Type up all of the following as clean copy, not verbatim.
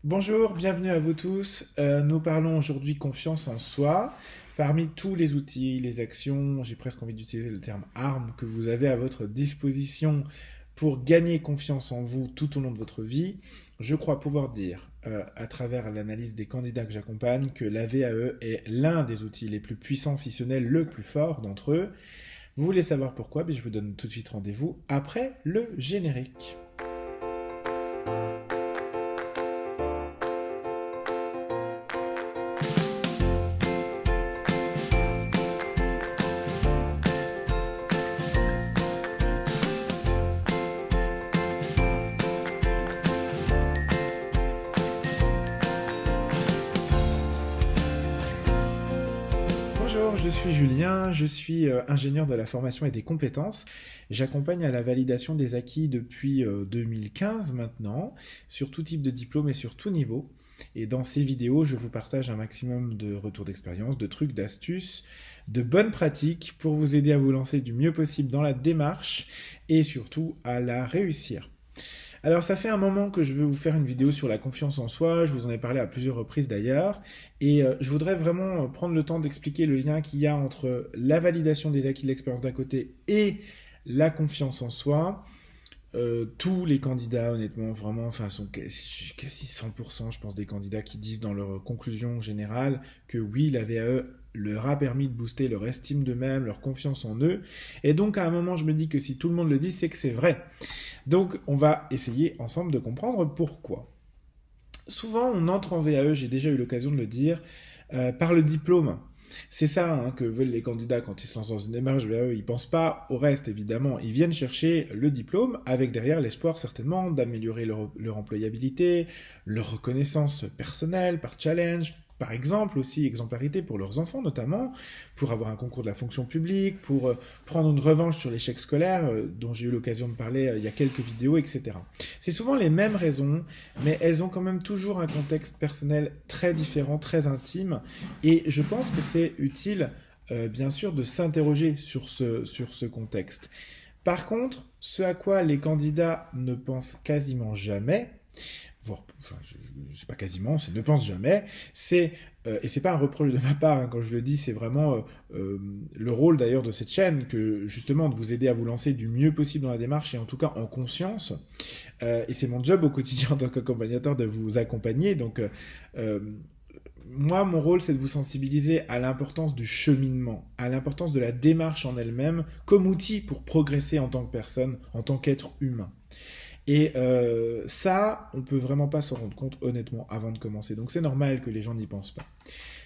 Bonjour, bienvenue à vous tous. Nous parlons aujourd'hui confiance en soi. Parmi tous les outils, les actions, j'ai presque envie d'utiliser le terme arme que vous avez à votre disposition pour gagner confiance en vous tout au long de votre vie, je crois pouvoir dire, à travers l'analyse des candidats que j'accompagne, que la VAE est l'un des outils les plus puissants, si ce n'est le plus fort d'entre eux. Vous voulez savoir pourquoi? Je vous donne tout de suite rendez-vous après le générique. Bonjour, je suis Julien, je suis ingénieur de la formation et des compétences. J'accompagne à la validation des acquis depuis 2015 maintenant, sur tout type de diplôme et sur tout niveau. Et dans ces vidéos, je vous partage un maximum de retours d'expérience, de trucs, d'astuces, de bonnes pratiques pour vous aider à vous lancer du mieux possible dans la démarche et surtout à la réussir. Alors ça fait un moment que je veux vous faire une vidéo sur la confiance en soi, je vous en ai parlé à plusieurs reprises d'ailleurs, et je voudrais vraiment prendre le temps d'expliquer le lien qu'il y a entre la validation des acquis de l'expérience d'un côté et la confiance en soi. Tous les candidats, honnêtement, vraiment, enfin, sont quasi 100%, je pense, des candidats qui disent dans leur conclusion générale que oui, la VAE leur a permis de booster leur estime d'eux-mêmes, leur confiance en eux. Et donc, à un moment, je me dis que si tout le monde le dit, c'est que c'est vrai. Donc, on va essayer ensemble de comprendre pourquoi. Souvent, on entre en VAE, j'ai déjà eu l'occasion de le dire, par le diplôme. C'est ça que veulent les candidats quand ils se lancent dans une démarche VAE. Ils ne pensent pas au reste, évidemment. Ils viennent chercher le diplôme avec derrière l'espoir certainement d'améliorer leur employabilité, leur reconnaissance personnelle par challenge, par exemple aussi exemplarité pour leurs enfants notamment, pour avoir un concours de la fonction publique, pour prendre une revanche sur l'échec scolaire dont j'ai eu l'occasion de parler il y a quelques vidéos, etc. C'est souvent les mêmes raisons, mais elles ont quand même toujours un contexte personnel très différent, très intime, et je pense que c'est utile, bien sûr, de s'interroger sur ce contexte. Par contre, ce à quoi les candidats ne pensent quasiment jamais, voire, enfin, je sais pas quasiment, c'est ne pense jamais, c'est, et c'est pas un reproche de ma part quand je le dis, c'est vraiment le rôle d'ailleurs de cette chaîne, que justement de vous aider à vous lancer du mieux possible dans la démarche et en tout cas en conscience. Et c'est mon job au quotidien en tant qu'accompagnateur de vous accompagner. Donc, euh, moi, mon rôle, c'est de vous sensibiliser à l'importance du cheminement, à l'importance de la démarche en elle-même comme outil pour progresser en tant que personne, en tant qu'être humain. Et ça, on peut vraiment pas s'en rendre compte honnêtement avant de commencer. Donc c'est normal que les gens n'y pensent pas.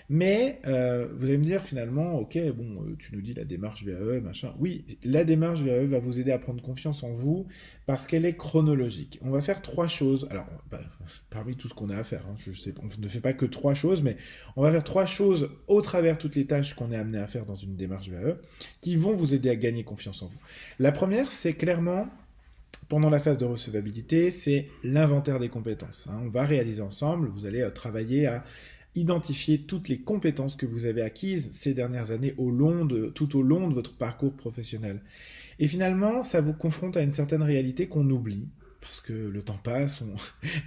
Mais vous allez me dire finalement, ok, bon, tu nous dis la démarche VAE, machin. Oui, la démarche VAE va vous aider à prendre confiance en vous parce qu'elle est chronologique. On va faire trois choses. Alors, bah, parmi tout ce qu'on a à faire, je sais, on ne fait pas que trois choses, mais on va faire trois choses au travers toutes les tâches qu'on est amené à faire dans une démarche VAE qui vont vous aider à gagner confiance en vous. La première, c'est clairement pendant la phase de recevabilité, c'est l'inventaire des compétences. On va réaliser ensemble, vous allez travailler à identifier toutes les compétences que vous avez acquises ces dernières années tout au long de votre parcours professionnel. Et finalement, ça vous confronte à une certaine réalité qu'on oublie, parce que le temps passe,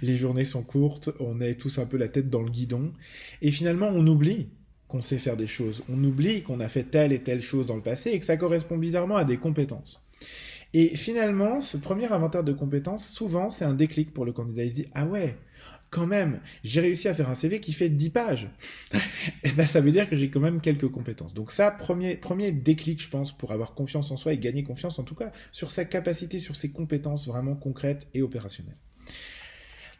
les journées sont courtes, on est tous un peu la tête dans le guidon, et finalement on oublie qu'on sait faire des choses, on oublie qu'on a fait telle et telle chose dans le passé et que ça correspond bizarrement à des compétences. Et finalement, ce premier inventaire de compétences, souvent, c'est un déclic pour le candidat. Il se dit, ah ouais, quand même, j'ai réussi à faire un CV qui fait 10 pages. Et ben, ça veut dire que j'ai quand même quelques compétences. Donc ça, premier déclic, je pense, pour avoir confiance en soi et gagner confiance, en tout cas, sur sa capacité, sur ses compétences vraiment concrètes et opérationnelles.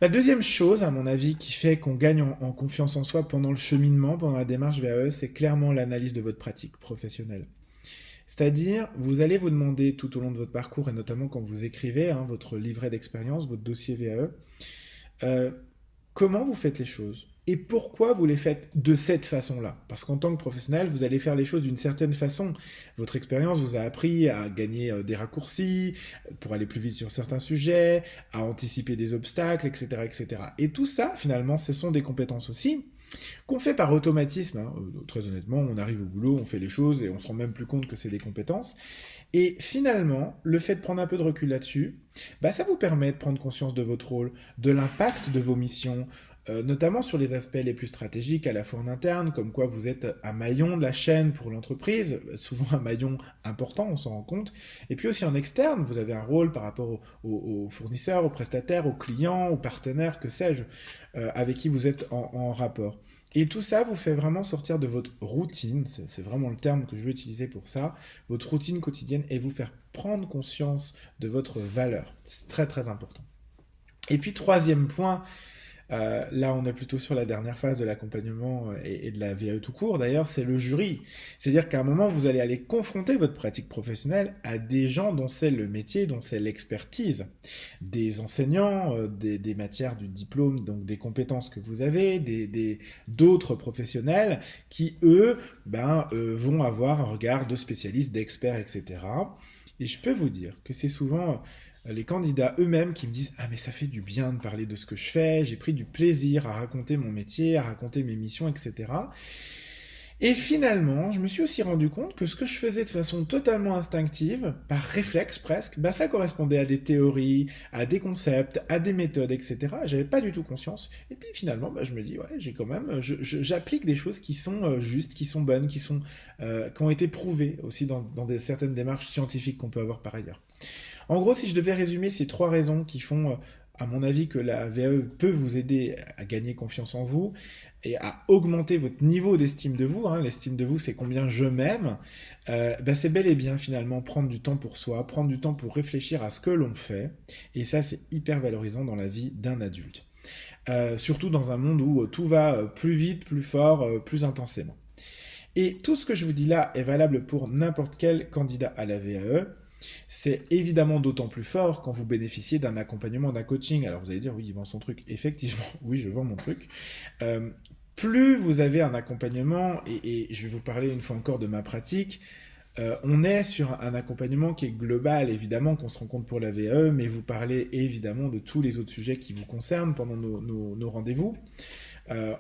La deuxième chose, à mon avis, qui fait qu'on gagne en confiance en soi pendant le cheminement, pendant la démarche VAE, c'est clairement l'analyse de votre pratique professionnelle. C'est-à-dire, vous allez vous demander tout au long de votre parcours, et notamment quand vous écrivez votre livret d'expérience, votre dossier VAE, euh, comment vous faites les choses et pourquoi vous les faites de cette façon-là. Parce qu'en tant que professionnel, vous allez faire les choses d'une certaine façon. Votre expérience vous a appris à gagner des raccourcis, pour aller plus vite sur certains sujets, à anticiper des obstacles, etc., etc. Et tout ça, finalement, ce sont des compétences aussi qu'on fait par automatisme. Très honnêtement, on arrive au boulot, on fait les choses et on se rend même plus compte que c'est des compétences. Et finalement, le fait de prendre un peu de recul là-dessus, ça vous permet de prendre conscience de votre rôle, de l'impact de vos missions, notamment sur les aspects les plus stratégiques à la fois en interne, comme quoi vous êtes un maillon de la chaîne pour l'entreprise, souvent un maillon important, on s'en rend compte, et puis aussi en externe, vous avez un rôle par rapport aux fournisseurs, aux prestataires, aux clients, aux partenaires, que sais-je, avec qui vous êtes en rapport. Et tout ça vous fait vraiment sortir de votre routine, c'est vraiment le terme que je veux utiliser pour ça, votre routine quotidienne, et vous faire prendre conscience de votre valeur. C'est très très important. Et puis troisième point, là, on est plutôt sur la dernière phase de l'accompagnement et de la VAE tout court, d'ailleurs, c'est le jury. C'est-à-dire qu'à un moment, vous allez aller confronter votre pratique professionnelle à des gens dont c'est le métier, dont c'est l'expertise. Des enseignants, des matières du diplôme, donc des compétences que vous avez, d'autres professionnels qui, eux, vont avoir un regard de spécialistes, d'experts, etc. Et je peux vous dire que c'est souvent les candidats eux-mêmes qui me disent « Ah mais ça fait du bien de parler de ce que je fais, j'ai pris du plaisir à raconter mon métier, à raconter mes missions, etc. » Et finalement, je me suis aussi rendu compte que ce que je faisais de façon totalement instinctive, par réflexe presque, ça correspondait à des théories, à des concepts, à des méthodes, etc. J'avais pas du tout conscience. Et puis finalement, je me dis, ouais, j'ai quand même, j'applique des choses qui sont justes, qui sont bonnes, qui ont été prouvées aussi dans certaines démarches scientifiques qu'on peut avoir par ailleurs. En gros, si je devais résumer ces 3 raisons qui font, à mon avis, que la VAE peut vous aider à gagner confiance en vous et à augmenter votre niveau d'estime de vous, l'estime de vous, c'est combien je m'aime, c'est bel et bien finalement prendre du temps pour soi, prendre du temps pour réfléchir à ce que l'on fait, et ça c'est hyper valorisant dans la vie d'un adulte. Surtout dans un monde où tout va plus vite, plus fort, plus intensément. Et tout ce que je vous dis là est valable pour n'importe quel candidat à la VAE. C'est évidemment d'autant plus fort quand vous bénéficiez d'un accompagnement, d'un coaching. Alors vous allez dire, oui, il vend son truc. Effectivement, oui, je vends mon truc. Plus vous avez un accompagnement, et je vais vous parler une fois encore de ma pratique, on est sur un accompagnement qui est global, évidemment qu'on se rencontre pour la VAE, mais vous parlez évidemment de tous les autres sujets qui vous concernent pendant nos rendez-vous.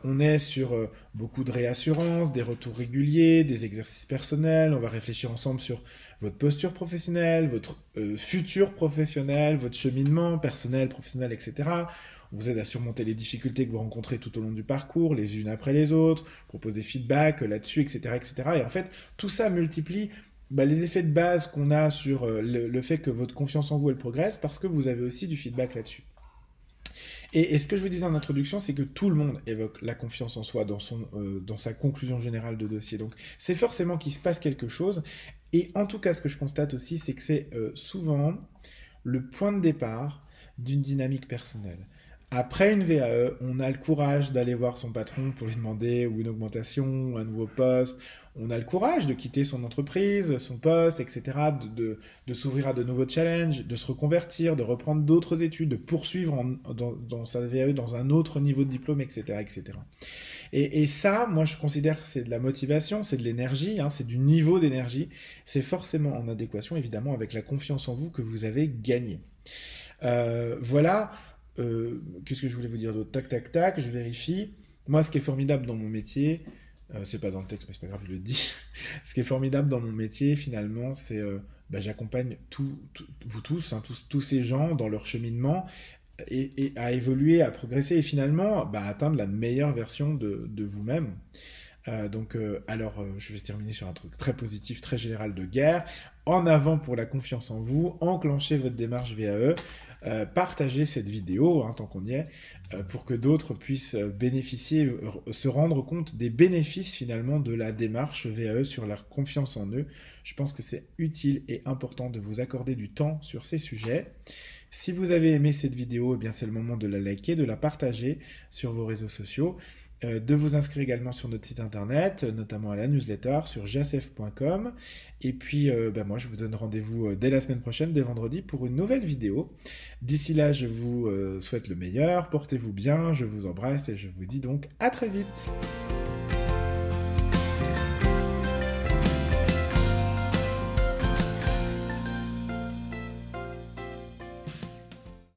On est sur beaucoup de réassurance, des retours réguliers, des exercices personnels. On va réfléchir ensemble sur votre posture professionnelle, votre futur professionnel, votre cheminement personnel, professionnel, etc. On vous aide à surmonter les difficultés que vous rencontrez tout au long du parcours, les unes après les autres, propose des feedbacks là-dessus, etc., etc. Et en fait, tout ça multiplie les effets de base qu'on a sur le fait que votre confiance en vous, elle progresse, parce que vous avez aussi du feedback là-dessus. Et ce que je vous disais en introduction, c'est que tout le monde évoque la confiance en soi dans sa conclusion générale de dossier. Donc c'est forcément qu'il se passe quelque chose. Et en tout cas, ce que je constate aussi, c'est que c'est souvent le point de départ d'une dynamique personnelle. Après une VAE, on a le courage d'aller voir son patron pour lui demander ou une augmentation, ou un nouveau poste. On a le courage de quitter son entreprise, son poste, etc., de s'ouvrir à de nouveaux challenges, de se reconvertir, de reprendre d'autres études, de poursuivre dans sa VAE dans un autre niveau de diplôme, etc., etc. Et ça, moi, je considère que c'est de la motivation, c'est de l'énergie, c'est du niveau d'énergie. C'est forcément en adéquation, évidemment, avec la confiance en vous que vous avez gagnée. Voilà. Qu'est-ce que je voulais vous dire d'autre? Tac, tac, tac, je vérifie. Moi, ce qui est formidable dans mon métier, c'est pas dans le texte, mais c'est pas grave, je le dis. Ce qui est formidable dans mon métier, finalement, c'est j'accompagne vous tous ces gens dans leur cheminement et à évoluer, à progresser et finalement à atteindre la meilleure version de vous-même. Je vais terminer sur un truc très positif, très général de guerre. En avant pour la confiance en vous, enclenchez votre démarche VAE. Partagez cette vidéo, tant qu'on y est, pour que d'autres puissent bénéficier, se rendre compte des bénéfices finalement de la démarche VAE sur la confiance en eux. Je pense que c'est utile et important de vous accorder du temps sur ces sujets. Si vous avez aimé cette vidéo, c'est le moment de la liker, de la partager sur vos réseaux sociaux, de vous inscrire également sur notre site internet, notamment à la newsletter sur jacef.com. Et puis, moi, je vous donne rendez-vous dès la semaine prochaine, dès vendredi, pour une nouvelle vidéo. D'ici là, je vous souhaite le meilleur, portez-vous bien, je vous embrasse et je vous dis donc à très vite.